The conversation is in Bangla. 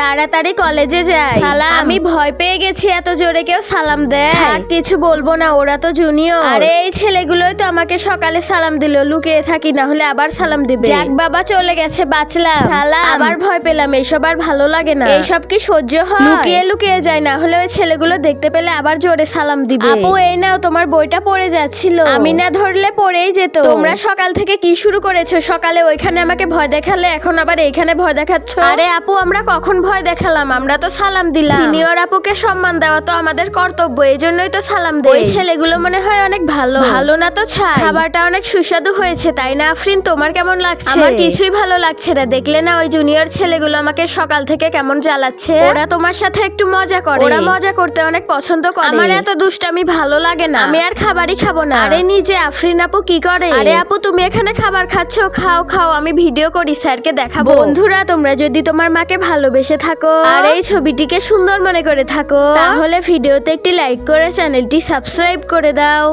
তাড়াতাড়ি কলেজে যাই। সালাম। আমি ভয় পেয়ে গেছি, এত জোরে কেউ সালাম দেয়। থাক, কিছু বলবো না, ওরা তো জুনিয়র। আরে এই ছেলেগুলোই তো আমাকে সকালে সালাম দিল, লুকিয়ে থাকি না হলে আবার সালাম দিবে। যাক বাবা, চলে গেছে, বাঁচলাম। সালাম। আবার ভয় পেলাম, এসব আর ভালো লাগে না। এইসব কি সহ্য হয়? লুকিয়ে লুকিয়ে যায়, না হলে ওই ছেলেগুলো দেখতে পেলে আবার জোরে সালাম দিবে। আপু এই নাও, তোমার বইটা পড়ে যাচ্ছিল, আমি না ধরলে পড়েই যেত। তোমরা সকাল থেকে কি শুরু করেছো? সকালে ওইখানে আমাকে ভয় দেখালে, এখন আবার এইখানে ভয় দেখাচ্ছ। আরে আপু, আমরা কখন ভয় দেখালাম? আমরা তো সালাম দিলাম। সিনিয়র আপুকে সম্মান দেওয়া তো আমাদের কর্তব্য, এই জন্যই তো সালাম দেই। ওই ছেলেগুলো মনে হয় অনেক ভালো। ভালো না তো ছাই, খাবারটা অনেক সুস্বাদু হয়েছে, তাই না আফরিন? তোমার কেমন লাগছে? আমার কিছুই ভালো লাগছে না। দেখলে না ওই জুনিয়র ছেলেগুলো আমাকে সকাল থেকে কেমন জ্বালাচ্ছে? ওরা তোমার সাথে একটু মজা করে। ওরা মজা করতে অনেক পছন্দ করে। আমার এত দুষ্টামি ভালো লাগে না, আমি আর খাবারই খাবো না। আরে নিজে আফরিন আপু কি করে? আরে আপু, তুমি এখানে খাবার খাচ্ছ, খাও খাও, আমি ভিডিও করি, স্যারকে দেখাবো। বন্ধুরা, তোমরা যদি তোমার মাকে ভালোবেসে থাকো আর এই ছবিটিকে সুন্দর মনে করে থাকো, তাহলে ভিডিওতে একটি লাইক করে চ্যানেলটি সাবস্ক্রাইব করে দাও।